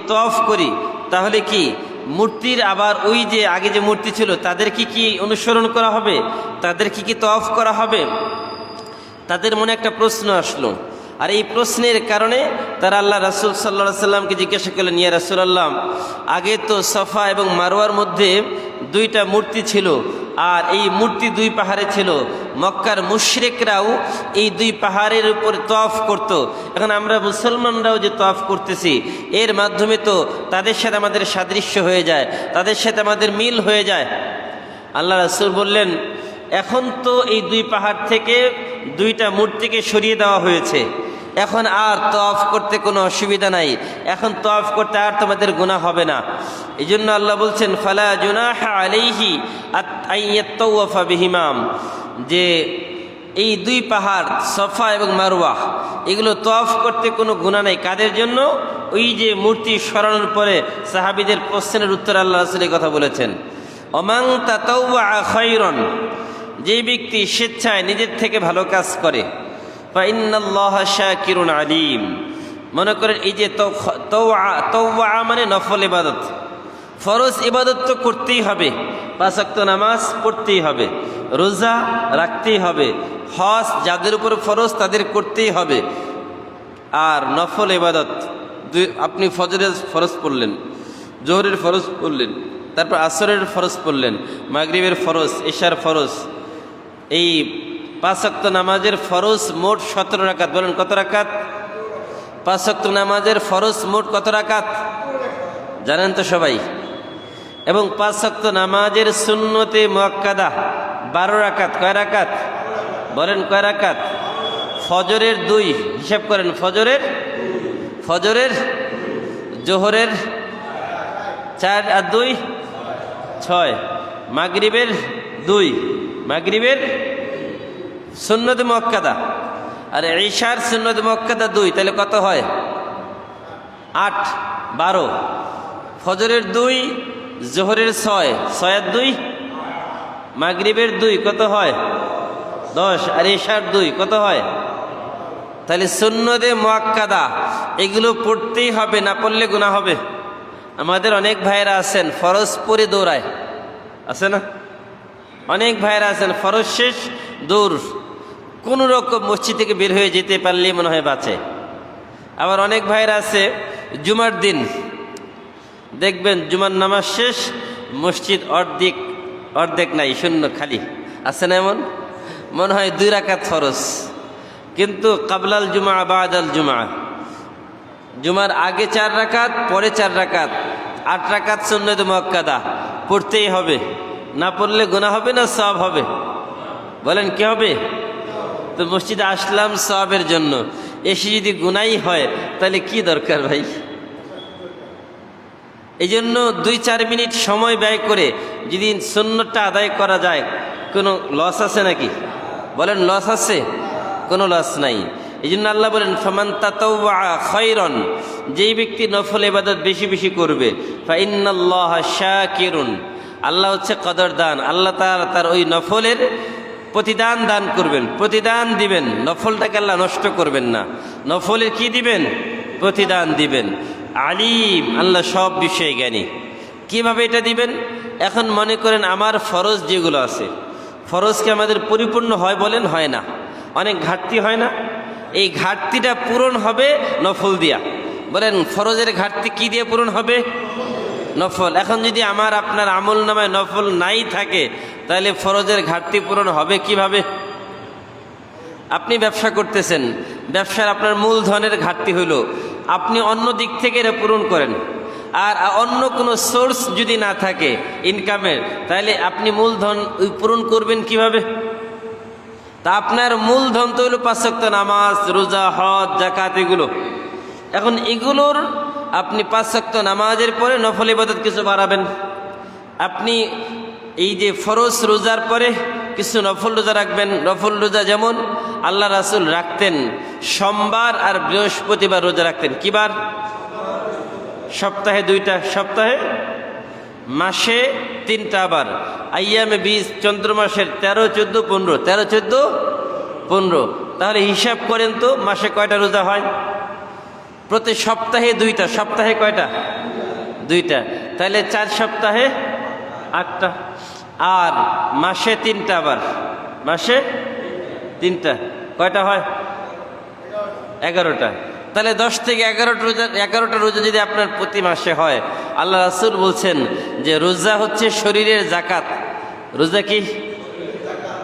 তওয়াফ করি তাহলে কি মূর্তির আবার ওই যে আগে যে মূর্তি ছিল তাদের কি অনুসরণ করা হবে, তাদের কি তওয়াফ করা হবে? তাদের মনে একটা প্রশ্ন আসলো। আর এই প্রশ্নের কারণে তারা আল্লাহ রাসূল সাল্লাল্লাহু আলাইহি সাল্লামকে জিজ্ঞাসা করলেন, ইয়া রাসূলুল্লাহ, আগে তো সাফা এবং মারওয়ার মধ্যে দুইটা মূর্তি ছিল, আর এই মূর্তি দুই পাহাড়ে ছিল, মক্কার মুশরিকরাও এই দুই পাহাড়ের উপর তওয়াফ করত। এখন আমরা মুসলমানরাও যে তওয়াফ করতেছি, এর মাধ্যমে তো তাদের সাথে আমাদের সাদৃশ্য হয়ে যায়, তাদের সাথে আমাদের মিল হয়ে যায়। আল্লাহ রাসূল বললেন, এখন তো এই দুই পাহাড় থেকে দুইটা মূর্তিকে সরিয়ে দেওয়া হয়েছে, এখন আর তওয়াফ করতে কোনো অসুবিধা নাই, এখন তওয়াফ করতে আর তোমাদের গুনাহ হবে না। এই জন্য আল্লাহ বলছেন, ফালা জুনাহা আলাইহি আইয়াত্তাওয়াফা বিহিমাম, যে এই দুই পাহাড় সাফা এবং মারওয়া এগুলো তওয়াফ করতে কোনো গুনাহ নাই। কাদের জন্য? ওই যে মূর্তি সরানোর পরে সাহাবীদের প্রশ্নের উত্তর আল্লাহ রাসূল এই কথা বলেছেন, ওমান তাতাওয়া খায়রান, যে ব্যক্তি স্বেচ্ছায় নিজের থেকে ভালো কাজ করে, ফাইন্নাল্লাহা শাকিরুন আলিম। মনে করেন এই যে তাওয়া মানে নফল ইবাদত, ফরজ ইবাদত তো করতেই হবে, 5 ওয়াক্ত নামাজ পড়তেই হবে, রোজা রাখতেই হবে, হজ যাদের উপর ফরজ তাদের করতেই হবে। আর নফল ইবাদত আপনি ফজরের ফরজ পড়লেন, জোহরের ফরজ পড়লেন, তারপর আসরের ফরজ পড়লেন, মাগরিবের ফরজ, ইশার ফরজ, এই 5 ওয়াক্ত নামাজের ফরজ মোট 17 রাকাত। বলেন কত রাকাত? 5 ওয়াক্ত নামাজের ফরজ মোট কত রাকাত জানেন তো সবাই? এবং 5 ওয়াক্ত নামাজের সুন্নতে মুআক্কাদা 12 রাকাত। কয় রাকাত? বলেন কয় রাকাত? ফজরের 2, হিসাব করেন, ফজরের, জোহরের 4 আর 2 6, মাগরিবের 2, মাগরিবের সুন্নত মুআক্কাদা, আর ইশার সুন্নত মুআক্কাদা 2, তাহলে কত হয়? 8, 12। ফজরের 2, জোহরের 6, 6 আর 2, মাগরিবের 2, কত হয়? 10, আর ইশার 2, কত হয়? তাহলে সুন্নতে মুআক্কাদা এগুলো পড়তেই হবে, না পড়লে গুনাহ হবে। আমাদের অনেক ভাইয়েরা আছেন ফরজ পড়ে দৌড়ায়, আছে না? অনেক ভাইয়েরা আছেন ফরজ শেষ দৌড়, কোনো রকম মসজিদ থেকে বের হয়ে যেতে পারলেই মনে হয় বাঁচে। আবার অনেক ভাইয়েরা আছে জুমার দিন দেখবেন জুমার নামাজ শেষ, মসজিদ অর্ধেক নাই, শূন্য খালি, আছে না? এমন মনে হয় 2 রাকাত ফরজ, কিন্তু কাবলাল জুমা বাদাল জুমা, জুমার আগে 4 রাকাত, পরে 4 রাকাত, 8 রাকাত সুন্নত মুআক্কাদা পড়তেই হবে, না পড়লে গুনাহ হবে না সওয়াব হবে? বলেন কি হবে? তো মসজিদে আসলাম সওয়াবের জন্য, এসে যদি গুনাহই হয় তাহলে কি দরকার ভাই? এই জন্য 2-4 মিনিট সময় ব্যয় করে যদি সুন্নতটা আদায় করা যায়, কোনো লস আছে নাকি? বলেন লস আছে? কোনো লস নাই। এই জন্য আল্লাহ বলেন, ফামান তাতাওয়া খায়রান, যেই ব্যক্তি নফল ইবাদত বেশি বেশি করবে, ফাইন্নাল্লাহা শাকিরুন, আল্লাহ হচ্ছে কদরদান, আল্লাহ তার ওই নফলের প্রতিদান দান করবেন, প্রতিদান দিবেন। নফলটাকে আল্লাহ নষ্ট করবেন না, নফলের কি দিবেন? প্রতিদান দিবেন। আলিম, আল্লাহ সব বিষয়ে জ্ঞানী। কিভাবে এটা দিবেন? এখন মনে করেন আমার ফরজ যেগুলো আছে, ফরজকে আমাদের পরিপূর্ণ হয়? বলেন হয় না? অনেক ঘাটতি হয় না? এই ঘাটতিটা পূরণ হবে নফল দিয়া। বলেন ফরজের ঘাটতি কি দিয়ে পূরণ হবে? নফল। এখন যদি আমার আপনার আমল নামায় নফল নাই থাকে, তাহলে ফরজের ঘাটতি পূরণ হবে কিভাবে? আপনি ব্যবসা করতেছেন, ব্যবসার আপনার মূলধনের ঘাটতি হইল, আপনি অন্য দিক থেকে এটা পূরণ করেন, আর অন্য কোনো সোর্স যদি না থাকে ইনকামের, তাহলে আপনি মূলধন পূরণ করবেন কিভাবে? তা আপনার মূলধন তো হইল 5 ওয়াক্ত নামাজ, রোজা, হজ, যাকাত, এগুলো। এখন এগুলোর আপনি 5 ওয়াক্ত নামাজের পরে নফল ইবাদত কিছু বাড়াবেন। আপনি এই যে ফরজ রোজার পরে কিছু নফল রোজা রাখবেন। নফল রোজা যেমন আল্লাহ রাসূল রাখতেন সোমবার আর বৃহস্পতিবার রোজা রাখতেন। কি বার? সপ্তাহে 2টা, সপ্তাহে মাসে 3টা বার, আইয়ামে 20, চন্দ্র মাসের 13, 14, 15, 13, 14, 15। তাহলে হিসাব করেন তো মাসে কয়টা রোজা হয়? প্রতি সপ্তাহে 2টা, সপ্তাহে কয়টা? 2টা। তাহলে 4 সপ্তাহে 8টা, আর মাসে 3টা, আবার মাসে 3টা, কয়টা হয়? 11টা। তাহলে 10 থেকে 11টা রোজা যদি আপনার প্রতি মাসে হয়, আল্লাহ রাসূল বলছেন যে রোজা হচ্ছে শরীরের জাকাত। রোজা কি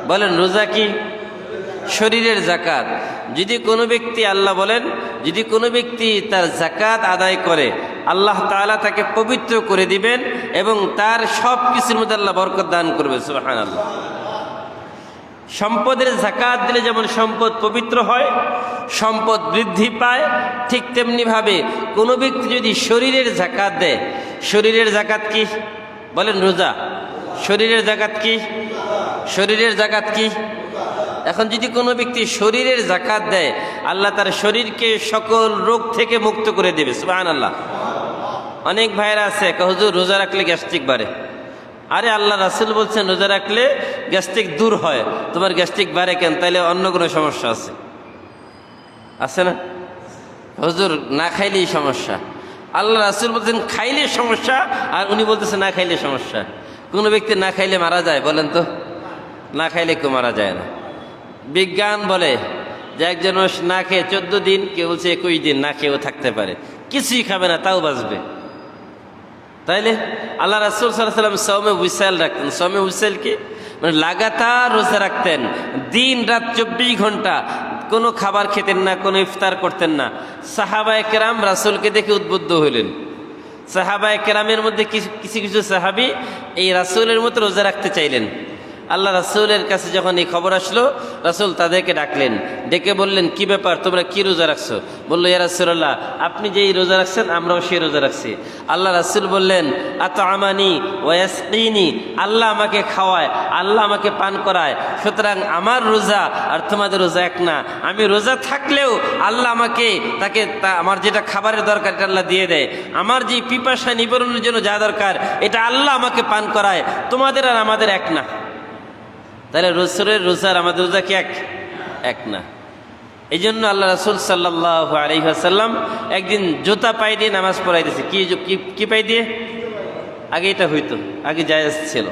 বলেন? রোজা কি? শরীরের জাকাত। যদি কোনো ব্যক্তি, আল্লাহ বলেন, যদি কোনো ব্যক্তি তার জাকাত আদায় করে, আল্লাহ তাআলা তাকে পবিত্র করে দিবেন এবং তার সব কিছুর মধ্যে আল্লাহ বরকত দান করবে। সুবহানাল্লাহ। সম্পদের জাকাত দিলে যেমন সম্পদ পবিত্র হয়, সম্পদ বৃদ্ধি পায়, ঠিক তেমনিভাবে কোনো ব্যক্তি যদি শরীরের জাকাত দেয়, শরীরের জাকাত কি বলেন? রোজা। শরীরের জাকাত কি? শরীরের জাকাত কি? এখন যদি কোনো ব্যক্তি শরীরের জাকাত দেয়, আল্লাহ তার শরীরকে সকল রোগ থেকে মুক্ত করে দেবে। সুবহানাল্লাহ। অনেক ভাইরা আছে, হুজুর রোজা রাখলে গ্যাস্ট্রিক বাড়ে। আরে আল্লাহ রাসূল বলছেন রোজা রাখলে গ্যাস্ট্রিক দূর হয়, তোমার গ্যাস্ট্রিক বাড়ে কেন? তাইলে অন্য কোনো সমস্যা আছে না? হুজুর না খাইলেই সমস্যা। আল্লাহ রাসূল বলছেন খাইলে সমস্যা, আর উনি বলতেছেন না খাইলে সমস্যা। কোনো ব্যক্তি না খাইলে মারা যায়? বলেন তো, না খাইলে কেউ মারা যায় না। বিজ্ঞান বলে যে একজন মানুষ না খেয়ে 14 দিন, কেউ বলছে 21 দিন না খেয়েও থাকতে পারে, কিছুই খাবে না তাও বাঁচবে। তাইলে আল্লাহ রাসূল সাল্লাল্লাহু আলাইহি ওয়াসাল্লাম সওমে উইসাল রাখতেন। সওমে উইসাল কি মানে? লাগাতার রোজা রাখতেন, দিন রাত 24 ঘন্টা কোনো খাবার খেতেন না, কোনো ইফতার করতেন না। সাহাবায়ে কেরাম রাসূলকে দেখে উদ্বুদ্ধ হইলেন। সাহাবায়ে কেরামের মধ্যে কিছু কিছু সাহাবী এই রাসূলের মতো রোজা রাখতে চাইলেন। আল্লাহ রাসূলের কাছে যখন এই খবর আসলো, রাসূল তাদেরকে ডাকলেন, ডেকে বললেন, কি ব্যাপার, তোমরা কি রোজা রাখছো? বললো, ইয়া রাসূলুল্লাহ, আপনি যেই রোজা রাখছেন আমরাও সেই রোজা রাখছি। আল্লাহ রাসূল বললেন, আতআমানি ওয়া ইয়াসকিনি, আল্লাহ আমাকে খাওয়ায়, আল্লাহ আমাকে পান করায়, সুতরাং আমার রোজা আর তোমাদের রোজা এক না। আমি রোজা থাকলেও আল্লাহ আমাকে আমার যেটা খাবারের দরকার এটা আল্লাহ দিয়ে দেয়। আমার যে পিপাসা নিবারণের জন্য যা দরকার এটা আল্লাহ আমাকে পান করায়, তোমাদের আর আমাদের এক না। তাহলে রসুলের রোজা আর আমাদের রোজা কি এক না? এই জন্য আল্লাহ রাসূল সাল্লাল্লাহু আলাইহি ওয়াসাল্লাম একদিন জুতা পায়ে দিয়ে নামাজ পড়াইতেছে। কি পায়ে দিয়ে? আগে এটা হইতো, আগে জায়েজ ছিল।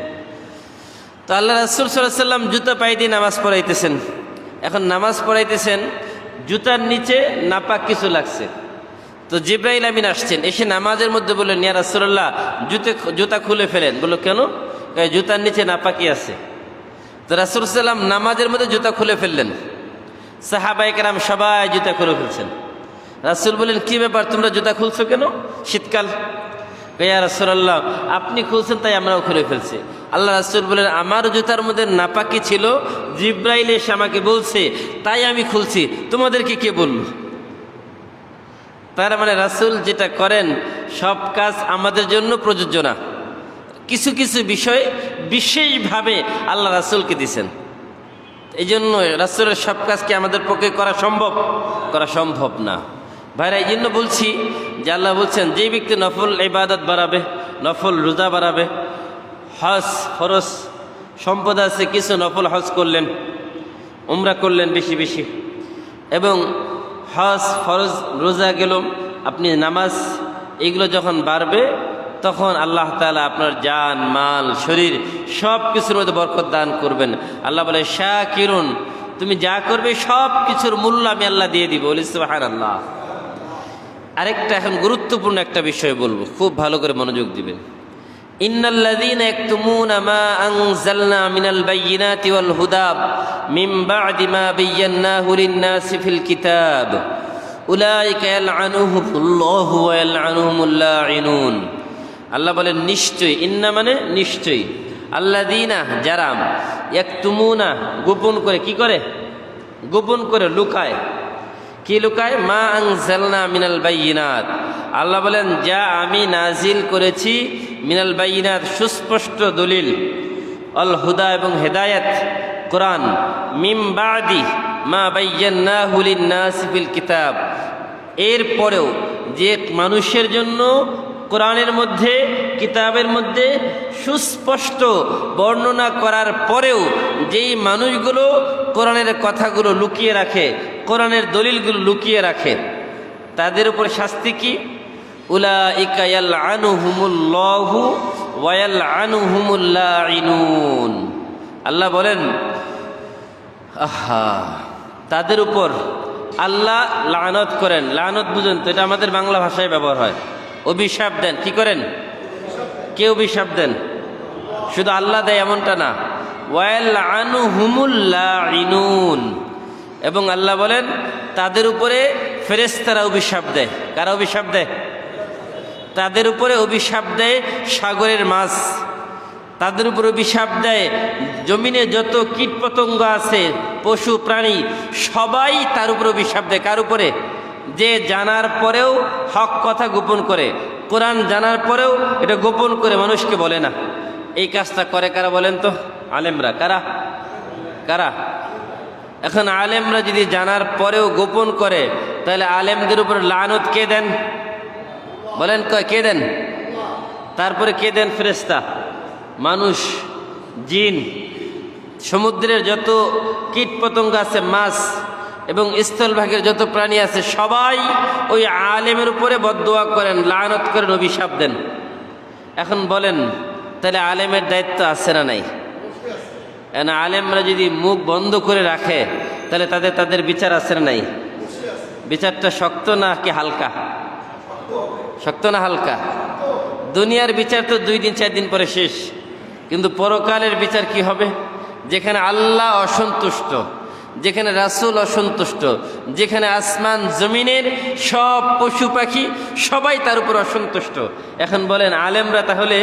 তো আল্লাহ রাসূল সাল্লাল্লাহু আলাইহি ওয়াসাল্লাম জুতা পায়ে দিয়ে নামাজ পড়াইতেছেন। এখন নামাজ পড়াইতেছেন, জুতার নিচে নাপাক কিছু লাগছে। তো জিবরাইল আমিন আসছেন, এসে নামাজের মধ্যে বললেন, ইয়া রাসূলুল্লাহ, জুতা খুলে ফেলেন। বললো, কেন? জুতার নিচে নাপাকি আছে। তো রাসূল সাল্লাম নামাজের মধ্যে জুতা খুলে ফেললেন। সাহাবায়ে কেরাম সবাই জুতা খুলে ফেলছেন। রাসূল বললেন, কি ব্যাপার, তোমরা জুতা খুলছো কেন? শীতকাল। ইয়া রাসূলুল্লাহ, আপনি খুলছেন তাই আমরাও খুলে ফেলছি। আল্লাহ রাসূল বললেন, আমার জুতার মধ্যে নাপাকি ছিল, জিবরাইল এসে আমাকে বলছে তাই আমি খুলছি, তোমাদেরকে কে বলল? তার মানে রাসূল যেটা করেন সব কাজ আমাদের জন্য প্রযোজ্য না। কিছু কিছু বিষয় বিশেষভাবে আল্লাহ রাসূলকে দিয়েছেন। এই জন্য রাসূলের সব কাজকে আমাদের পক্ষে করা সম্ভব না। ভাইরা, এই জন্য বলছি যে আল্লাহ বলছেন যে ব্যক্তি নফল ইবাদত বাড়াবে, নফল রোজা বাড়াবে, হজ ফরজ সম্পদ আছে কিছু, নফল হজ করলেন, উমরা করলেন বেশি বেশি, এবং হজ ফরজ রোজা গেল, আপনি নামাজ, এগুলো যখন বাড়বে তখন আল্লাহ তাআলা আপনার জান মাল শরীর সব কিছুর মধ্যে বরকত দান করবেন। আল্লাহ বলে, শাকিরুন, তুমি যা করবে সব কিছুর মূল্য আমি আল্লাহ দিয়ে দিব। বলি সুবহানাল্লাহ। আরেকটা এখন গুরুত্বপূর্ণ একটা বিষয় বলবো, খুব ভালো করে মনোযোগ দিবেন। ইন্নাল্লাযীনা ইয়াকতুমুনা মা আনজালনা মিনাল বায়্যিনাতি ওয়াল হুদা মিন বা'দি মা বায়্যানাহু লিন-নাসি ফিল কিতাব উলাইকা ইয়ালআনুহুমুল্লাহু ওয়া ইয়ালআনুহুমুল লাঈনুন। আল্লাহ বলেন, নিশ্চয়ই, ইন্না মানে নিশ্চয়ই, আল্লাযীনা যারা, ইয়াকতুমুনা গোপন করে, কি করে? গোপন করে, লুকায়। কি লুকায়? মা আনজালনা মিনাল বায়্যিনাত, আল্লাহ বলেন যা আমি নাজিল করেছি, মিনাল বায়্যিনাত সুস্পষ্ট দলিল, আল হুদা এবং হেদায়েত কোরআন, মিন বাদি মা বায়্যানাহু লিন-নাসি ফিল কিতাব, এরপরেও যে মানুষের জন্য কোরআনের মধ্যে, কিতাবের মধ্যে সুস্পষ্ট বর্ণনা করার পরেও যেই মানুষগুলো কোরআনের কথাগুলো লুকিয়ে রাখে, কোরআনের দলিলগুলো লুকিয়ে রাখে, তাদের উপর শাস্তি কি? উলাইকা ইয়ালআনুহুমুল্লাহু ওয়া ইয়ালআনুহুমুল লাঈনুন। আল্লাহ বলেন তাদের উপর আল্লাহ লানত করেন। লানত বুঝেন তো, এটা আমাদের বাংলা ভাষায় ব্যবহার হয়। অভিশাপ দেন। কি করেন? কে অভিশাপ দেন? শুধু আল্লাহ দেয় এমনটা না। ওয়ায়ালআনুহুমুল লাঈনুন। এবং আল্লাহ বলেন তাদের উপরে ফেরেশতারা অভিশাপ দেয়। কারা অভিশাপ দেয়? তাদের উপরে অভিশাপ দেয় সাগরের মাছ, তাদের উপর অভিশাপ দেয় জমিনে যত কীট পতঙ্গ আছে, পশু প্রাণী, সবাই তার উপর অভিশাপ দেয়। কার উপরে? যে জানার পরেও হক কথা গোপন করে, কোরআন জানার পরেও এটা গোপন করে মানুষকে বলে না। এই কাজটা করে কারা বলেন তো? আলেমরা। কারা? কারা? এখন আলেমরা যদি জানার পরেও গোপন করে, তাহলে আলেমদের উপর লানত কে দেন? বলেন কে দেন? তারপরে কে দেন? ফেরেশতা, মানুষ, জিন, সমুদ্রের যত কীট পতঙ্গ আছে, মাছ এবং স্থলভাগের যত প্রাণী আছে, সবাই ওই আলেমের উপরে বদদোয়া করেন, লানত করেন, অভিশাপ দেন। এখন বলেন তাহলে আলেমের দায়িত্ব আছে না নাই? আলেমরা যদি মুখ বন্ধ করে রাখে, তাহলে তাদের বিচার আছে না নাই? বিচারটা শক্ত না কি হালকা? শক্ত না হালকা? দুনিয়ার বিচার তো 2 দিন 4 দিন পরে শেষ, কিন্তু পরকালের বিচার কি হবে? যেখানে আল্লাহ অসন্তুষ্ট, যেখানে রাসূল অসন্তুষ্ট, যেখানে আসমান জমিনের সব পশু পাখি সবাই তার উপর অসন্তুষ্ট। এখন বলেন আলেমরা তাহলে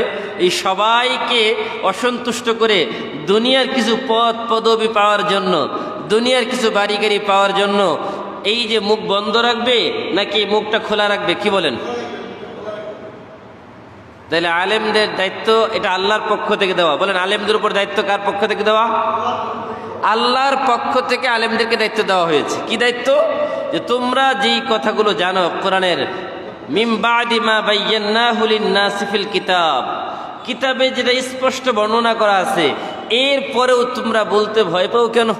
এই সবাইকে অসন্তুষ্ট করে দুনিয়ার কিছু পদ পদবি পাওয়ার জন্য, দুনিয়ার কিছু বাড়ি গাড়ি পাওয়ার জন্য এই যে মুখ বন্ধ রাখবে নাকি মুখটা খোলা রাখবে? কি বলেন? তাহলে আলেমদের দায়িত্ব এটা আল্লাহর পক্ষ থেকে দেওয়া। বলেন আলেমদের উপর দায়িত্ব কার পক্ষ থেকে দেওয়া? আল্লাহর পক্ষ থেকে আলেমদেরকে দায়িত্ব দেওয়া হয়েছে। কি দায়িত্ব? যে তোমরা যেই কথাগুলো জানো কোরআনের, মিন বাদি মা বায়্যানাহু লিন-নাসি ফিল কিতাব, কিতাবে যেটা স্পষ্ট বর্ণনা করা আছে, এরপরেও তোমরা বলতে ভয় পাও কেন?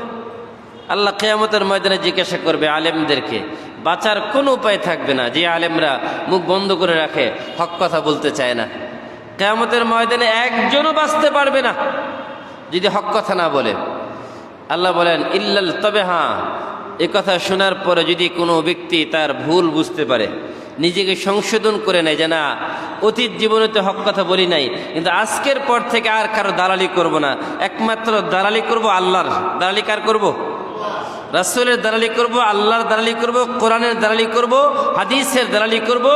আল্লাহ কিয়ামতের ময়দানে জিজ্ঞাসা করবে আলেমদেরকে। বাঁচার কোনো উপায় থাকবে না যে আলেমরা মুখ বন্ধ করে রাখে, হক কথা বলতে চায় না। কিয়ামতের ময়দানে একজনও বাঁচতে পারবে না যদি হক কথা না বলে। আল্লাহ বলেন ইল্লাল, তবে হ্যাঁ, এ কথা শোনার পরে যদি কোনো ব্যক্তি তার ভুল বুঝতে পারে, নিজেকে সংশোধন করে নেয় যে না, অতীত জীবনে তো হক কথা বলি নাই, কিন্তু আজকের পর থেকে আর কারো দালালি করব না, একমাত্র দালালি করব আল্লাহর। দালালি কার করব? রাসূলের দালালি করব, আল্লাহর দালালি করব, কোরআনের দালালি করব, হাদিসের দালালি করব,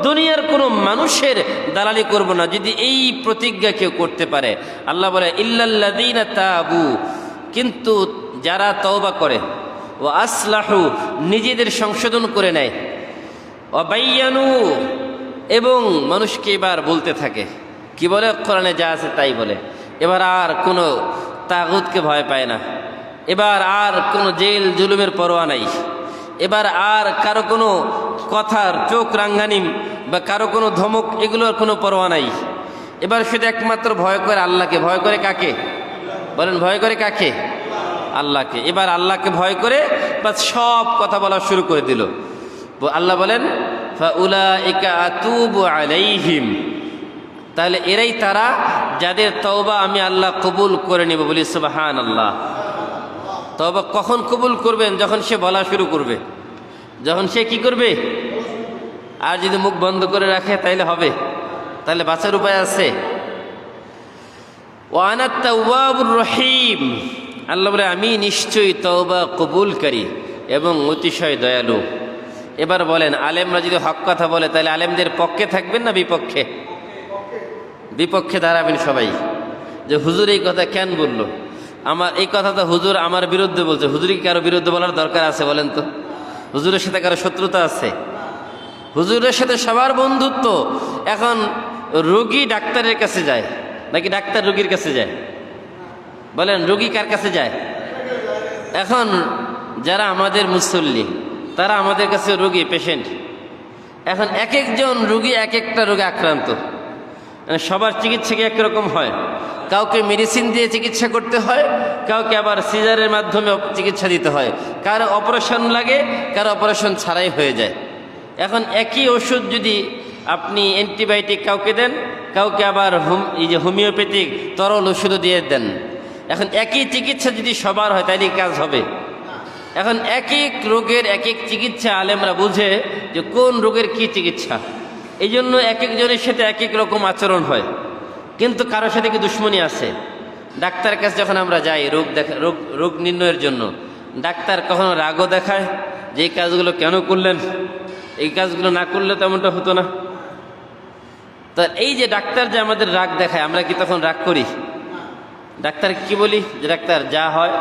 দুনিয়ার কোনো মানুষের দালালি করব না। যদি এই প্রতিজ্ঞা কেউ করতে পারে, আল্লাহ বলে ইল্লাল্লাযীনা তাবু, কিন্তু যারা তওবা করে, ও আসলাহু, নিজেদের সংশোধন করে নেয়, ও বায়্যানু, এবং মানুষকে এবার বলতে থাকে। কি বলে? কোরআনে যা আছে তাই বলে। এবার আর কোনো তাগুতকে ভয় পায় না, এবার আর কোনো জেল জুলুমের পরোয়া নাই, এবার আর কারো কোনো কথার চোখ রাঙ্গানি বা কারো কোনো ধমক, এগুলোর কোনো পরোয়া নাই। এবার শুধু একমাত্র ভয় করে আল্লাহকে। ভয় করে কাকে? বলেন ভয় করে কাকে? আল্লাহকে। এবার আল্লাহকে ভয় করে বাস সব কথা বলা শুরু করে দিল। আল্লাহ বলেন ফাউলাইকা আতুবু আলাইহিম, তাহলে এরাই তারা যাদের তওবা আমি আল্লাহ কবুল করে নেব। বলি সুবহানাল্লাহ। তওবা কখন কবুল করবেন? যখন সে বলা শুরু করবে, যখন সে কি করবে। আর যদি মুখ বন্ধ করে রাখে তাইলে হবে? তাহলে বাঁচার উপায় আছে? ওয়া আনা তাওয়াবুর রহিম, আল্লাহ বলে আমি নিশ্চয়ই তওবা কবুলকারী এবং অতিশয় দয়ালু। এবার বলেন আলেমরা যদি হক কথা বলে, তাহলে আলেমদের পক্ষে থাকবেন না বিপক্ষে? বিপক্ষে দাঁড়াবেন সবাই। যে হুজুর এই কথা কেন বললো? আমার এই কথা তো হুজুর আমার বিরুদ্ধে বলছে। হুজুর কি কারো বিরুদ্ধে বলার দরকার আছে বলেন তো? হুজুরের সাথে কারো শত্রুতা আছে? হুজুরের সাথে সবার বন্ধুত্ব। এখন রোগী ডাক্তারের কাছে যায় নাকি ডাক্তার রোগীর কাছে যায়? বলেন রোগী কার কাছে যায়? এখন যারা আমাদের মুসল্লি, তারা আমাদের কাছে রোগী, পেশেন্ট। এখন এক একজন রোগী এক একটা রোগে আক্রান্ত। সবার চিকিৎসা কি একরকম হয়? কাউকে মেডিসিন দিয়ে চিকিৎসা করতে হয়, কাউকে আবার সিজারের মাধ্যমে চিকিৎসা দিতে হয়, কারো অপারেশন লাগে, কারো অপারেশন ছাড়াই হয়ে যায়। এখন একই ওষুধ যদি আপনি অ্যান্টিবায়োটিক কাউকে দেন, কাউকে আবার এই যে হোমিওপ্যাথিক তরল ওষুধও দিয়ে দেন, এখন একই চিকিৎসা যদি সবার হয় তাইলে কাজ হবে? এখন এক এক রোগের এক এক চিকিৎসা আলেমরা বুঝে যে কোন রোগের কি চিকিৎসা, এই জন্য এক একজনের সাথে এক এক রকম আচরণ হয়। কিন্তু কারোর সাথে কি দুশ্মনী আছে? ডাক্তারের কাছে যখন আমরা যাই রোগ নির্ণয়ের জন্য, ডাক্তার কখনো রাগও দেখায় যে এই কাজগুলো কেন করলেন, এই কাজগুলো না করলে তেমনটা হতো না। তা এই যে ডাক্তার যে আমাদের রাগ দেখায়, আমরা কি তখন রাগ করি? ডাক্তার কি বলি যে ডাক্তার যা হয়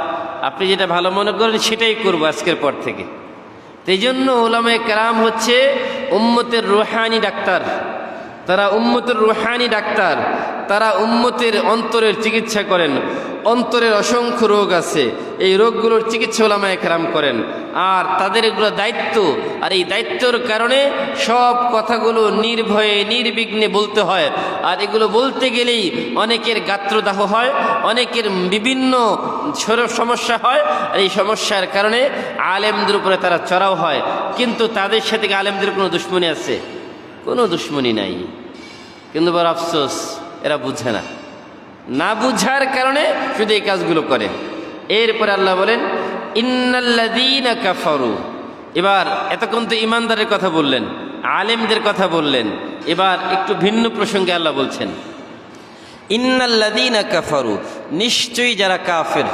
আপনি যেটা ভালো মনে করেন সেটাই করবো আজকের পর থেকে। তো এই জন্য উলামায়ে কেরাম হচ্ছে উম্মতের রুহানি ডাক্তার, তারা উম্মতের রুহানি ডাক্তার, তারা উম্মতের অন্তরের চিকিৎসা করেন। অন্তরের অসংখ্য রোগ আছে, এই রোগগুলোর চিকিৎসা উলামায়ে কেরাম করেন, আর তাদের এগুলো দায়িত্ব। আর এই দায়িত্বর কারণে সব কথাগুলো নির্ভয়ে নির্বিঘ্নে বলতে হয়। আর এগুলো বলতে গেলেই অনেকের গাত্রদাহ হয়, অনেকের বিভিন্ন সমস্যা হয়। আর এই সমস্যার কারণে আলেমদের উপরে তারা চড়াও হয়। কিন্তু তাদের সাথে আলেমদের কোনো দুশ্মনী আছে? কোনো দুশ্মনী নাই। কিন্তু বড় আফসোস, এরা বুঝে না, না বুঝার কারণে শুধু এই কাজগুলো করে। এরপরে আল্লাহ বলেন ইন্নাল্লাযীনা কাফারু। এবার এতক্ষণ তো ইমানদারের কথা বললেন, আলেমদের কথা বললেন, এবার একটু ভিন্ন প্রসঙ্গে আল্লাহ বলছেন ইন্নাল্লাযীনা কাফারু, নিশ্চয়ই যারা কাফের,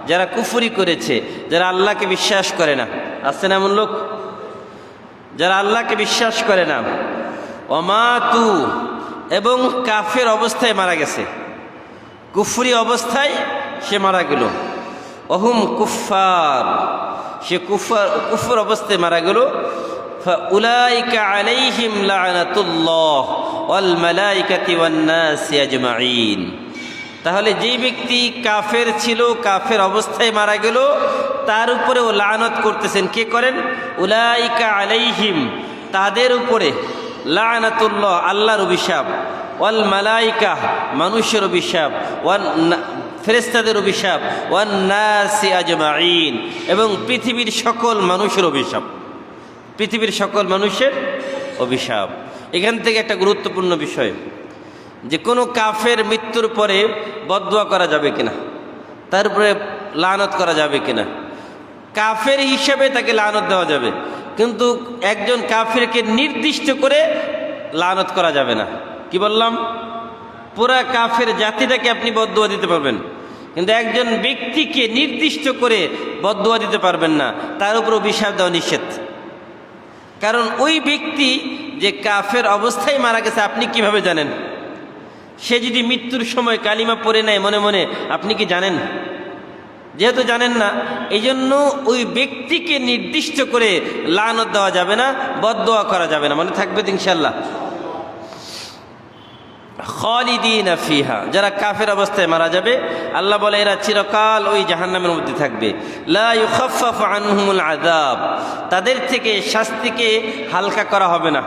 যারা কুফরি করেছে, যারা আল্লাহকে বিশ্বাস করে না। আছে না এমন লোক যারা আল্লাহকে বিশ্বাস করে না? ওমাতু, এবং কাফের অবস্থায় মারা গেছে, কুফরি অবস্থায় সে মারা গেল। অহুম কুফার, সে কুফর অবস্থায় মারা গেল। ফাউলাইকা আলাইহিম লা'নাতুল্লাহ ওয়াল মালাইকাতি ওয়ান নাসি আজমাইন। তাহলে যেই ব্যক্তি কাফের ছিল, কাফের অবস্থায় মারা গেল, তার উপরেও লানত করতেছেন। কে করেন? উলাইকা আলাইহিম, তাদের উপরে, লা'নাতুল্লাহ, আল্লাহর অভিশাপ, ওয়াল মালাইকা, মানুষের অভিশাপ, ওয়ান ফেরেশতাদের অভিশাপ, ওয়ান নাসি আজমাইন, এবং পৃথিবীর সকল মানুষের অভিশাপ, পৃথিবীর সকল মানুষের অভিশাপ। এখান থেকে একটা গুরুত্বপূর্ণ বিষয়, যে কোনো কাফের মৃত্যুর পরে বদদুয়া করা যাবে কিনা, তার উপরে লানত করা যাবে কিনা। কাফের হিসেবে তাকে লানত দেওয়া যাবে, কিন্তু একজন কাফেরকে নির্দিষ্ট করে লানত করা যাবে না। কি বললাম? পুরা কাফের জাতিটাকে আপনি বদদুয়া দিতে পারবেন, কিন্তু একজন ব্যক্তিকে নির্দিষ্ট করে বদদুয়া দিতে পারবেন না, তার উপর অভিশাপ দেওয়া নিষেধ। কারণ ওই ব্যক্তি যে কাফের অবস্থায় মারা গেছে, আপনি কিভাবে জানেন? সে যদি মৃত্যুর সময় কালিমা পড়ে নেয় মনে মনে, আপনি কি জানেন? যেহেতু জানেন না, এই জন্য ওই ব্যক্তিকে নির্দিষ্ট করে লানত দেওয়া যাবে না, বদদুয়া করা যাবে না। মনে থাকবে ইনশাআল্লাহ। খালিদিনা ফিহা, যারা কাফের অবস্থায় মারা যাবে, আল্লাহ বলে এরা চিরকাল ওই জাহান্নামের মধ্যে থাকবে। লা ইউখাফফাফু আনহুমুল আযাব, তাদের থেকে শাস্তিকে হালকা করা হবে না,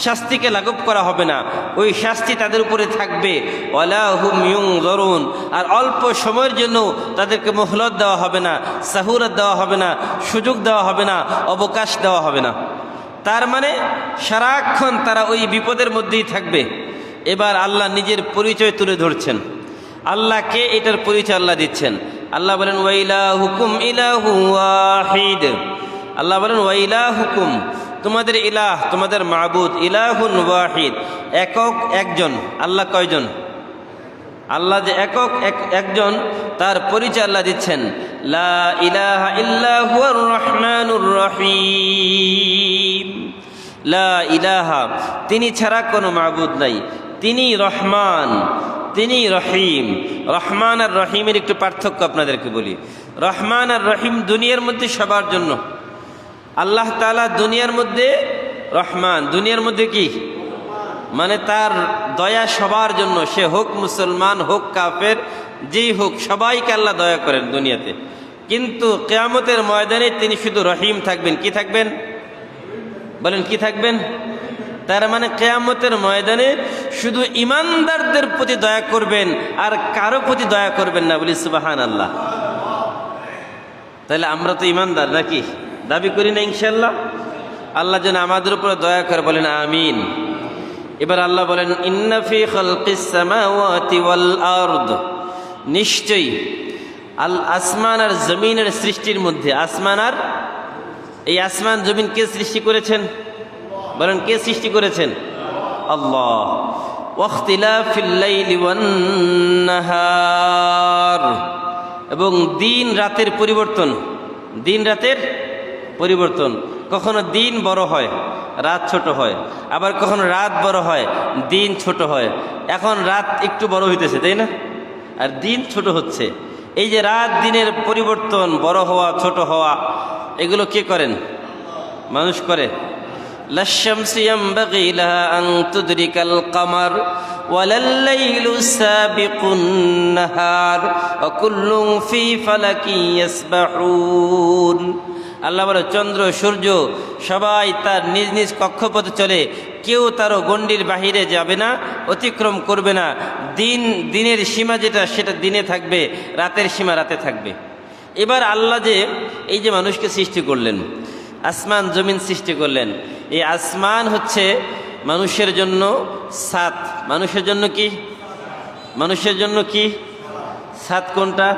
শাস্তিকে লাঘব করা হবে না, ওই শাস্তি তাদের উপরে থাকবে। ওয়ালা হুম ইউনজারুন, আর অল্প সময়ের জন্য তাদেরকে মোহলত দেওয়া হবে না, সাহুরাত দেওয়া হবে না, সুযোগ দেওয়া হবে না, অবকাশ দেওয়া হবে না। তার মানে সারাক্ষণ তারা ওই বিপদের মধ্যেই থাকবে। এবার আল্লাহ নিজের পরিচয় তুলে ধরছেন, আল্লাহকে এটার পরিচয় আল্লাহ দিচ্ছেন। আল্লাহ বলেন ওয়াইলাহুকুম ইলাহু ওয়াহিদ, আল্লাহ বলেন ওয়াইলাহুকুম, তোমাদের ইলাহ, তোমাদের মাবুদ, ইলাহুন ওয়াহিদ, একক একজন। আল্লাহ কয়জন? আল্লাহ যে একক একজন, তার পরিচয় আল্লাহ দিচ্ছেন। লা ইলাহা ইল্লা হুয়ার রহমানুর রহিম, লা ইলাহা, তিনি ছাড়া কোনো মাবুদ নাই, তিনি রহমান, তিনি রহিম। রহমান আর রহিমের একটু পার্থক্য আপনাদেরকে বলি। রহমান আর রহিম দুনিয়ার মধ্যে সবার জন্য। আল্লাহ তাআলা দুনিয়ার মধ্যে রহমান, দুনিয়ার মধ্যে কি মানে তার দয়া সবার জন্য, সে হোক মুসলমান, হোক কাফের, যেই হোক, সবাইকে আল্লাহ দয়া করেন দুনিয়াতে। কিন্তু কিয়ামতের ময়দানে তিনি শুধু রহিম থাকবেন। কি থাকবেন বলেন? কি থাকবেন? তার মানে কিয়ামতের ময়দানে শুধু ইমানদারদের প্রতি দয়া করবেন, আর কারো প্রতি দয়া করবেন না। বলি সুবহানাল্লাহ। তাহলে আমরা তো ইমানদার নাকি? দাবি করি না ইনশাআল্লাহ? আল্লাহ যেন আমাদের উপর দয়া করে, বলেন আমিন। এবার আল্লাহ বলেন ইন্না ফি খালকিস সামাওয়াতি ওয়াল আরদ, নিশ্চয়ই আসমান আর জমিনের সৃষ্টির মধ্যে, এই আসমান জমিন কে সৃষ্টি করেছেন? বলেন কে সৃষ্টি করেছেন? আল্লাহ। ওয়াখতিলাফিল লাইলি ওয়ান নাহার, এবং দিন রাতের পরিবর্তন, কখনো দিন বড় হয় রাত ছোট হয়, আবার কখনো রাত বড় হয় দিন ছোট হয়। এখন রাত একটু বড় হইতেছে, তাই না? আর দিন ছোট হচ্ছে। এই যে রাত দিনের পরিবর্তন, বড় হওয়া ছোট হওয়া, এগুলো কে করেন? মানুষ করে। লাশ-শামসু ইয়ানবাগি লাহা আন তুদরিকাল কামার ওয়ালাল লাইলু সাবিকুন নাহার ওয়া কুল্লুন ফি ফালাকিন ইয়াসবাহুন। আল্লাহ বলে চন্দ্র সূর্য সবাই তার নিজ নিজ কক্ষপথে চলে, কেউ তারও গণ্ডির বাহিরে যাবে না, অতিক্রম করবে না। দিনের সীমা যেটা সেটা দিনে থাকবে, রাতের সীমা রাতে থাকবে। এবার আল্লাহ যে এই যে মানুষকে সৃষ্টি করলেন, আসমান জমিন সৃষ্টি করলেন, এই আসমান হচ্ছে মানুষের জন্য ছাদ। মানুষের জন্য কি ছাদ? কোনটা?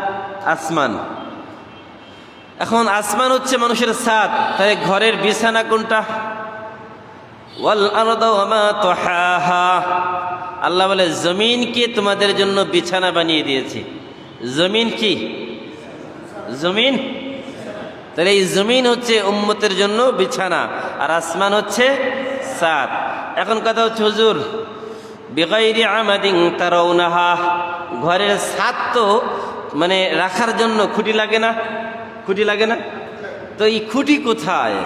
আসমান। এখন আসমান হচ্ছে মানুষের ছাদ, তাহলে ঘরের বিছানা কোনটা? ওয়াল আরদা ওয়া মা তাহাহা, আল্লাহ বলে জমিনকে তোমাদের জন্য বিছানা বানিয়ে দিয়েছি। জমিন কি? জমিন। তাহলে এই জমিন হচ্ছে উম্মতের জন্য বিছানা, আর আসমান হচ্ছে ছাদ। এখন কথা হচ্ছে হুজুর বিগাইরি আমাদিন তারাউনাহা, ঘরের ছাদ তো মানে রাখার জন্য খুঁটি লাগে না? তো এই খুঁটি কোথায়?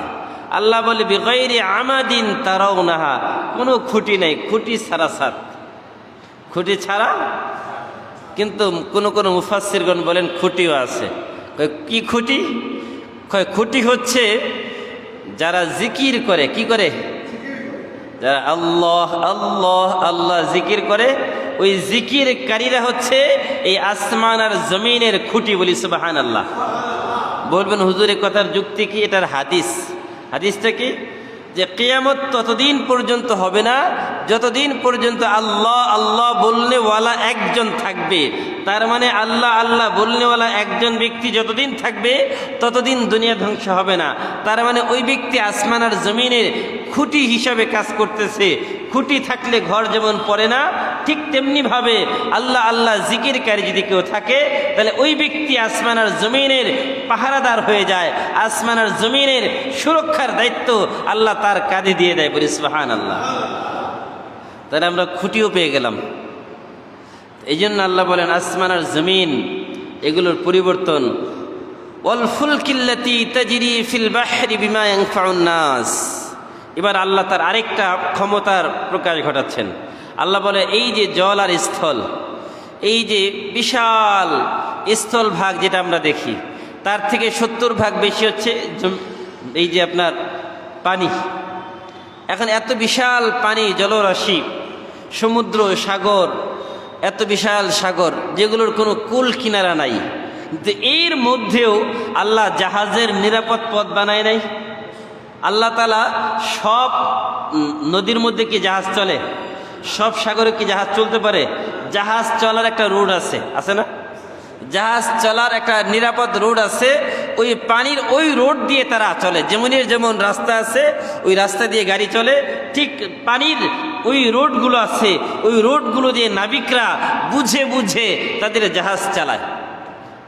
আল্লাহ বলে বিগাইরি আমাদিন তারাউনাহা, কোনো খুঁটি নাই, খুঁটি ছাড়া ছাদ। খুঁটি ছাড়া, কিন্তু কোন মুফাসসিরগণ বলেন খুঁটিও আছে। কি খুঁটি? খুঁটি হচ্ছে যারা জিকির করে, কি করে? যারা আল্লাহ আল্লাহ আল্লাহ জিকির করে, ওই জিকিরকারীরা হচ্ছে এই আসমান আর জমিনের খুঁটি। বলি সুবহানাল্লাহ। বলবেন হুজুর এ কথার যুক্তি কি? এটার হাদিসটা কি? যে কিয়ামত ততদিন পর্যন্ত হবে না যতদিন পর্যন্ত আল্লাহ আল্লাহ বলনেওয়ালা একজন থাকবে। তার মানে আল্লাহ আল্লাহ বলনেওয়ালা একজন ব্যক্তি যতদিন থাকবে ততদিন দুনিয়া ধ্বংস হবে না। তার মানে ওই ব্যক্তি আসমান আর জমিনের খুঁটি হিসাবে কাজ করতেছে। খুঁটি থাকলে ঘর যেমন পড়ে না, ঠিক তেমনিভাবে আল্লাহ আল্লাহ জিকিরকারী যদি কেউ থাকে তাহলে ওই ব্যক্তি আসমান আর জমিনের পাহারাদার হয়ে যায়। আসমান আর জমিনের সুরক্ষার দায়িত্ব আল্লাহ তার কাঁধে দিয়ে দেয়। বলি সুবহানাল্লাহ। তাহলে আমরা খুঁটিও পেয়ে গেলাম। এই জন্য আল্লাহ বলেন আসমান আর জমিন এগুলোর পরিবর্তন। ওয়াল ফুলকিল্লাতী তাজরি ফিল বাহরি বিমা ইয়ানফাউন নাস। এবার আল্লাহ তার আরেকটা ক্ষমতার প্রকাশ ঘটাচ্ছেন। আল্লাহ বলে এই যে জল আর স্থল, এই যে বিশাল স্থল ভাগ যেটা আমরা দেখি, তার থেকে 70 ভাগ বেশি হচ্ছে এই যে আপনার পানি। এখন এত বিশাল পানি, জলরাশি, সমুদ্র, সাগর, এত বিশাল সাগর যেগুলোর কোনো কুল কিনারা নাই, কিন্তু এর মধ্যেও আল্লাহ জাহাজের নিরাপদ পথ বানায় নাই। আল্লাহ তাআলা সব নদীর মধ্যে কি জাহাজ চলে? সব সাগরে কি জাহাজ চলতে পারে? জাহাজ চলার একটা রুট আছে না? জাহাজ চলার একটা নিরাপদ রোড আছে। ওই পানির ওই রোড দিয়ে তারা চলে। যেমন রাস্তা আছে ওই রাস্তা দিয়ে গাড়ি চলে, ঠিক পানির ওই রোডগুলো আছে, ওই রোডগুলো দিয়ে নাবিকরা বুঝে বুঝে তাদের জাহাজ চালায়।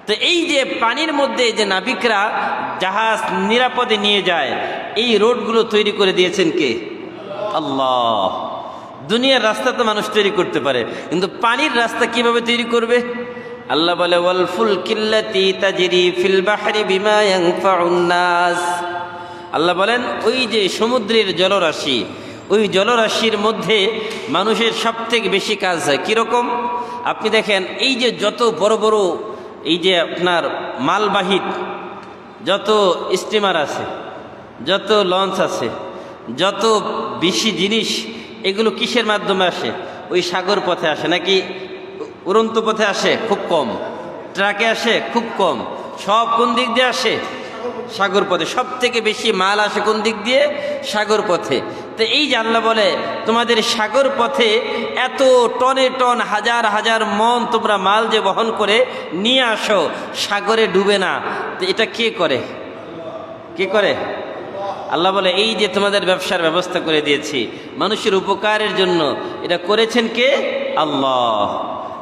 তো এই যে পানির মধ্যে যে নাবিকরা জাহাজ নিরাপদে নিয়ে যায়, এই রোডগুলো তৈরি করে দিয়েছেন কে? আল্লাহ। দুনিয়ার রাস্তা তো মানুষ তৈরি করতে পারে, কিন্তু পানির রাস্তা কিভাবে তৈরি করবে? আল্লাহ বলে ওয়াল ফুলকিল্লাতী তাজরি ফিল বাহরি বিমা ইয়ানফাউন নাস। আল্লাহ বলেন ওই যে সমুদ্রের জলরাশি, ওই জলরাশির মধ্যে মানুষের সবথেকে বেশি কাজ হয়। কীরকম? আপনি দেখেন এই যে যত বড় বড় এই যে আপনার মালবাহী যত স্টিমার আছে, যত লঞ্চ আছে, যত বেশি জিনিস, এগুলো কিসের মাধ্যমে আসে? ওই সাগর পথে আসে নাকি উড়ন্ত পথে আসে? খুব কম। ট্রাকে আসে? খুব কম। সব কোন দিক দিয়ে আসে? সাগর পথে। সব থেকে বেশি মাল আসে কোন দিক দিয়ে? সাগর পথে। তো এই যে আল্লাহ বলে তোমাদের সাগর পথে এত টনে টন হাজার হাজার মন তোমরা মাল যে বহন করে নিয়ে আসো, সাগরে ডুবে না। তো এটা কে করে? কে করে? আল্লাহ বলে এই যে তোমাদের ব্যবসার ব্যবস্থা করে দিয়েছি মানুষের উপকারের জন্য, এটা করেছেন কে? আল্লাহ।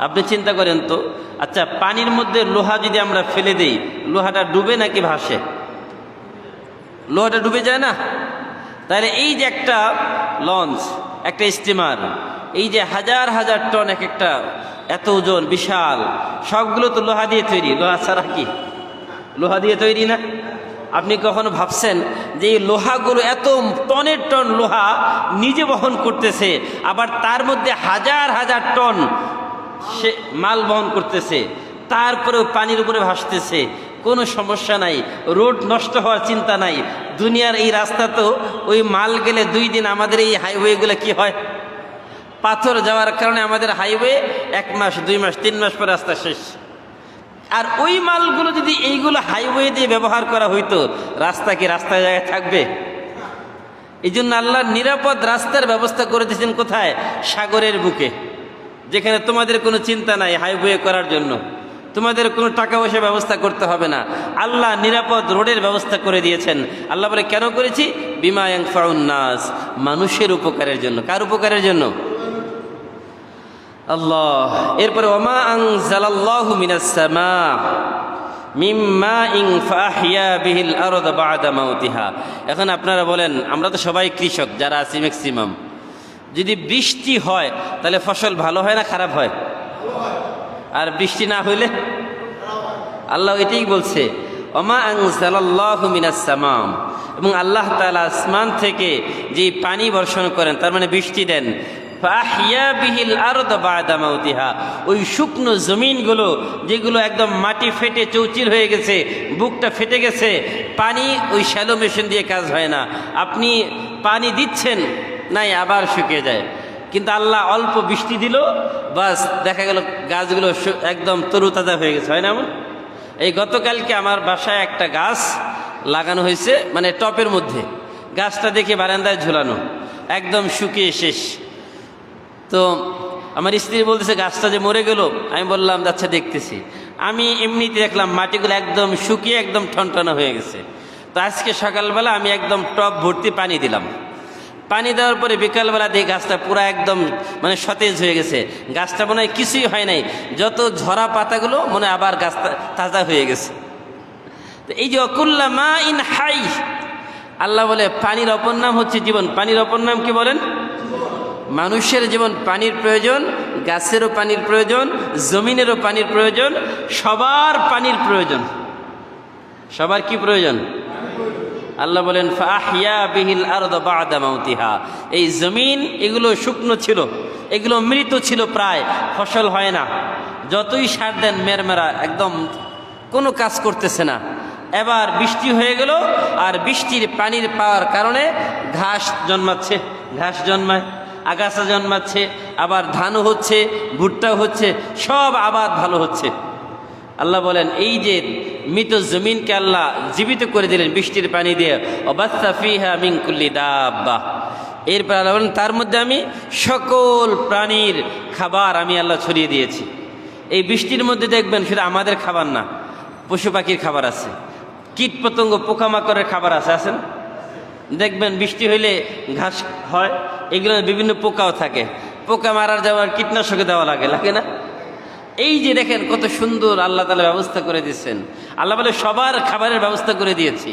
আপনি চিন্তা করেন তো, আচ্ছা পানির মধ্যে লোহা যদি আমরা ফেলে দিই, লোহাটা ডুবে নাকি ভাসে? লোহাটা ডুবে যায় না? তাহলে এই যে একটা লঞ্চ, একটা স্টিমার, এই যে হাজার হাজার টন এক একটা, এত ওজন বিশাল, সবগুলো তো লোহা দিয়ে তৈরি। লোহা ছাড়া কি? লোহা দিয়ে তৈরি না? আপনি কখনো ভাবছেন যে এই লোহাগুলো এত টনের টন লোহা নিজে বহন করতেছে, আবার তার মধ্যে হাজার হাজার টন সে মাল বহন করতেছে, তারপরেও পানির উপরে ভাসতেছে, কোনো সমস্যা নাই, রোড নষ্ট হওয়ার চিন্তা নাই। দুনিয়ার এই রাস্তা তো ওই মাল গেলে 2 দিন, আমাদের এই হাইওয়েগুলো কি হয়? পাথর যাওয়ার কারণে আমাদের হাইওয়ে 1 মাস 2 মাস 3 মাস পর রাস্তা শেষ। আর ওই মালগুলো যদি এইগুলো হাইওয়ে দিয়ে ব্যবহার করা হইতো, রাস্তা কি রাস্তায় জায়গায় থাকবে? এই জন্য আল্লাহ নিরাপদ রাস্তার ব্যবস্থা করে দিয়েছেন কোথায়? সাগরের বুকে, যেখানে তোমাদের কোনো চিন্তা নাই হাইওয়ে করার জন্য, তোমাদের কোনো টাকা পয়সা ব্যবস্থা করতে হবে না। আল্লাহ নিরাপদ রোডের ব্যবস্থা করে দিয়েছেন। আল্লাহ বলে কেন করেছি? বিমা ইয়ানফাউন নাস, মানুষের উপকারের জন্য। কার উপকারের জন্য? আল্লাহ। এরপরে ওমা আনজালাল্লাহু মিনাস সামা মিম মাইন ফাহিয়া বিহিল আরদ বা'দা মাউতিহা। এখন আপনারা বলেন, আমরা তো সবাই কৃষক যারা আছি ম্যাক্সিমাম, যদি বৃষ্টি হয় তাহলে ফসল ভালো হয় না খারাপ হয়? আর বৃষ্টি না হইলে? আল্লাহ এটাই বলছে ওমা আনজালাল্লাহু মিনাস সামা, এবং আল্লাহ তাআলা আসমান থেকে যে পানি বর্ষণ করেন, তার মানে বৃষ্টি দেন, ফাহিয়া বিহিল আরদ বা'দা মাউতিহা, ওই শুকনো জমিনগুলো যেগুলো একদম মাটি ফেটে চৌচির হয়ে গেছে, বুকটা ফেটে গেছে, পানি ওই শ্যালো মেশিন দিয়ে কাজ হয় না। আপনি পানি দিচ্ছেন নাই, আবার শুকিয়ে যায়। কিন্তু আল্লাহ অল্প বৃষ্টি দিল, বাস দেখা গেল গাছগুলো একদম তরুতাজা হয়ে গেছে, হয় না এমন? এই গতকালকে আমার বাসায় একটা গাছ লাগানো হয়েছে, মানে টপের মধ্যে, গাছটা দেখে বারান্দায় ঝুলানো, একদম শুকিয়ে শেষ। তো আমার স্ত্রী বলতেছে গাছটা যে মরে গেল। আমি বললাম আচ্ছা দেখতেছি। আমি এমনিতে দেখলাম মাটিগুলো একদম শুকিয়ে একদম ঠনঠনা হয়ে গেছে। তো আজকে সকালবেলা আমি একদম টব ভর্তি পানি দিলাম। পানি দেওয়ার পরে বিকালবেলা দেখি গাছটা পুরো একদম মানে সতেজ হয়ে গেছে। গাছটা মনে হয় কিছুই হয় নাই, যত ঝরা পাতাগুলো মনে হয় আবার গাছটা তাজা হয়ে গেছে। তো এই যে অকুল্লা মা ইন হাই, আল্লাহ বলে পানির অপর নাম হচ্ছে জীবন। পানির অপর নাম কি বলেন? মানুষের জীবন পানির প্রয়োজন, গাছেরও পানির প্রয়োজন, জমিনেরও পানির প্রয়োজন, সবার পানির প্রয়োজন। সবার কি প্রয়োজন? আল্লাহ বলেন ফাহিয়া বিহিল আরদ বা'দা মাউতিহা, এই জমিন এগুলো শুকনো ছিল, এগুলো মৃত ছিল, প্রায় ফসল হয় না, যতই সার দেন মেরমেরা, একদম কোনো কাজ করতেছে না। এবার বৃষ্টি হয়ে গেল, আর বৃষ্টির পানির পাওয়ার কারণে ঘাস জন্মাচ্ছে, ঘাস জন্মায়, আগাছা জন্মাচ্ছে, আবার ধানও হচ্ছে, ভুট্টাও হচ্ছে, সব আবাদ ভালো হচ্ছে। আল্লাহ বলেন এই যে মৃত জমিনকে আল্লাহ জীবিত করে দিলেন বৃষ্টির পানি দিয়ে। ওয়াবাসসা ফিহা মিন কুল্লি দাব্বা, এরপর আল্লাহ বলেন তার মধ্যে আমি সকল প্রাণীর খাবার আমি আল্লাহ ছড়িয়ে দিয়েছি। এই বৃষ্টির মধ্যে দেখবেন সেটা আমাদের খাবার না, পশু পাখির খাবার আছে, কীট পতঙ্গ পোকামাকড়ের খাবার আছে, আছেন? দেখবেন বৃষ্টি হইলে ঘাস হয়, এগুলো বিভিন্ন পোকাও থাকে, পোকা মারার যাওয়ার কীটনাশকে দেওয়া লাগে, লাগে না? এই যে দেখেন কত সুন্দর আল্লাহ তাআলা ব্যবস্থা করে দিয়েছেন। আল্লাহ বলে সবার খাবারের ব্যবস্থা করে দিয়েছি।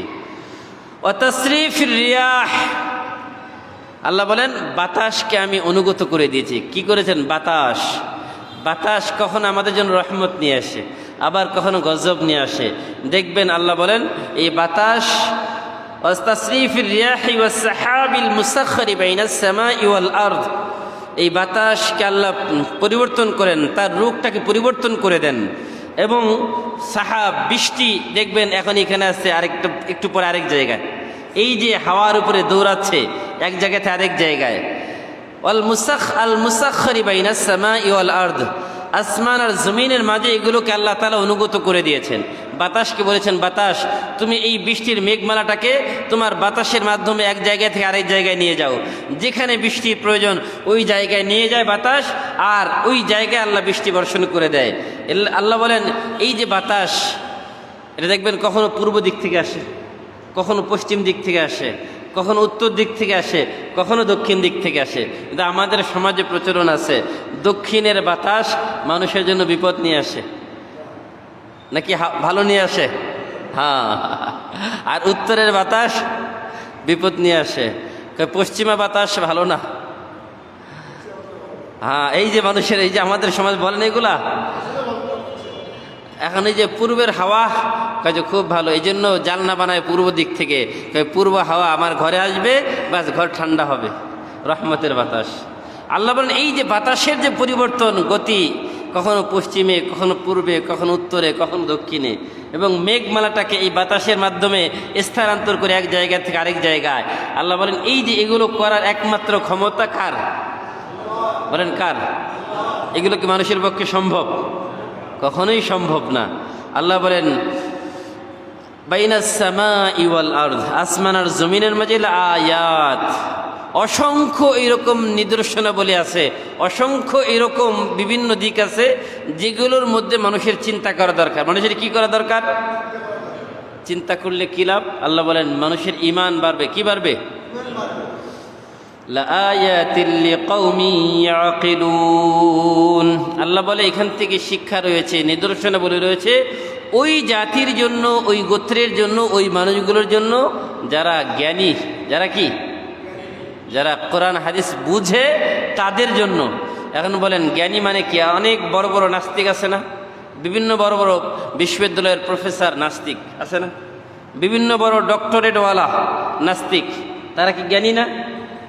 ওয়া তাসরিফির রিয়াহ, আল্লাহ বলেন বাতাসকে আমি অনুগত করে দিয়েছি। কি করেছেন? বাতাস। বাতাস কখনো আমাদের জন্য রহমত নিয়ে আসে, আবার কখনো গজব নিয়ে আসে। দেখবেন আল্লাহ বলেন এই বাতাস, ওয়া তাসরিফির রিয়াহি ওয়াস সাহাবিল মুসাখখারি বাইনাস সামাই ওয়াল আরদ, এই বাতাসকে আল্লাহ পরিবর্তন করেন, তার রূপটাকে পরিবর্তন করে দেন। এবং সাহাব বৃষ্টি দেখবেন এখন এখানে আসছে, আরেকটা একটু পরে আরেক জায়গায়, এই যে হাওয়ার উপরে দৌড়াচ্ছে এক জায়গা থেকে আরেক জায়গায়। আল মুসাখখারি বাইনাস সামাই ওয়াল আরদ, আসমান আর জমিনের মাঝে এগুলোকে আল্লাহ তাআলা অনুগত করে দিয়েছেন। বাতাসকে বলেছেন, বাতাস তুমি এই বৃষ্টির মেঘমালাটাকে তোমার বাতাসের মাধ্যমে এক জায়গা থেকে আরেক জায়গায় নিয়ে যাও, যেখানে বৃষ্টির প্রয়োজন ওই জায়গায় নিয়ে যায় বাতাস, আর ওই জায়গায় আল্লাহ বৃষ্টি বর্ষণ করে দেয়। আল্লাহ বলেন এই যে বাতাস, এটা দেখবেন কখনো পূর্ব দিক থেকে আসে, কখনো পশ্চিম দিক থেকে আসে, কখনো উত্তর দিক থেকে আসে, কখনো দক্ষিণ দিক থেকে আসে। কিন্তু আমাদের সমাজে প্রচলন আছে দক্ষিণের বাতাস মানুষের জন্য বিপদ নিয়ে আসে, নাকি ভালো নিয়ে আসে? হ্যাঁ। আর উত্তরের বাতাস বিপদ নিয়ে আসে। পশ্চিমা বাতাস ভালো না। হ্যাঁ, এই যে মানুষের, এই যে আমাদের সমাজ বলেন এগুলা, এখন এই যে পূর্বের হাওয়া কাজে খুব ভালো, এই জন্য জানলা বানায় পূর্ব দিক থেকে, পূর্ব হাওয়া আমার ঘরে আসবে, ব্যাস ঘর ঠান্ডা হবে, রহমতের বাতাস। আল্লাহ বলেন এই যে বাতাসের যে পরিবর্তন গতি, কখনো পশ্চিমে, কখনো পূর্বে, কখনো উত্তরে, কখনো দক্ষিণে, এবং মেঘমালাটাকে এই বাতাসের মাধ্যমে স্থানান্তর করে এক জায়গা থেকে আরেক জায়গায়, আল্লাহ বলেন এই যে এগুলো করার একমাত্র ক্ষমতা কার? বলেন কার? এগুলো কি মানুষের পক্ষে সম্ভব? কখনোই সম্ভব না। আল্লাহ বলেন বাইনাস সামাই ওয়াল আরদ, আসমান আর জমিনের মাঝে আয়াত, অসংখ্য এরকম নিদর্শনাবলী আছে, অসংখ্য এরকম বিভিন্ন দিক আছে যেগুলোর মধ্যে মানুষের চিন্তা করা দরকার। মানুষের কি করা দরকার? চিন্তা করলে কি লাভ? আল্লাহ বলেন মানুষের ঈমান বাড়বে। কি বাড়বে? লাআয়াতিল লিকাউমি ইয়াকিলুন। আল্লাহ বলে এখান থেকে শিক্ষা রয়েছে, নিদর্শনাবলী রয়েছে ওই জাতির জন্য, ওই গোত্রের জন্য, ওই মানুষগুলোর জন্য যারা জ্ঞানী, যারা কি, যারা কোরআন হাদিস বুঝে তাদের জন্য। এখন বলেন জ্ঞানী মানে কি? অনেক বড় বড় নাস্তিক আছে না, বিভিন্ন বড় বড় বিশ্ববিদ্যালয়ের প্রফেসর নাস্তিক আছে না, বিভিন্ন বড় ডক্টরেটওয়ালা নাস্তিক, তারা কি জ্ঞানী না?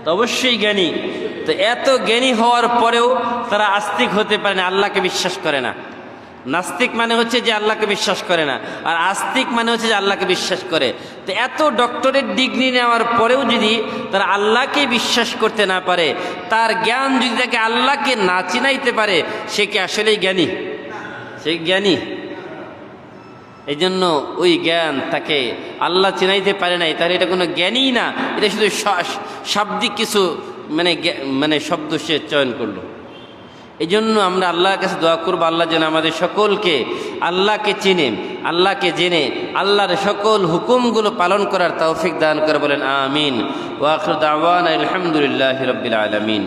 তো অবশ্যই জ্ঞানী। তো এত জ্ঞানী হওয়ার পরেও তারা আস্তিক হতে পারে না, আল্লাহকে বিশ্বাস করে না। নাস্তিক মানে হচ্ছে যে আল্লাহকে বিশ্বাস করে না, আর আস্তিক মানে হচ্ছে যে আল্লাহকে বিশ্বাস করে। তো এত ডক্টরেট ডিগ্রি নেওয়ার পরেও যদি তারা আল্লাহকে বিশ্বাস করতে না পারে, তার জ্ঞান যদি তাকে আল্লাহকে না চিনাইতে পারে, সে কি আসলেই জ্ঞানী? সে জ্ঞানী? এই জন্য ওই জ্ঞান তাকে আল্লাহ চিনাইতে পারে নাই, তাহলে এটা কোনো জ্ঞানই না, এটা শুধু শাব্দিক কিছু মানে শব্দ সে চয়ন করলো। এই জন্য আমরা আল্লাহর কাছে দোয়া করবো, আল্লাহ যেন আমাদের সকলকে আল্লাহকে চিনে, আল্লাহকে জেনে আল্লাহর সকল হুকুমগুলো পালন করার তৌফিক দান করে। বলেন আমিন। ওয়া আখিরু দাওয়ানা আলহামদুলিল্লাহি রাব্বিল আলামিন।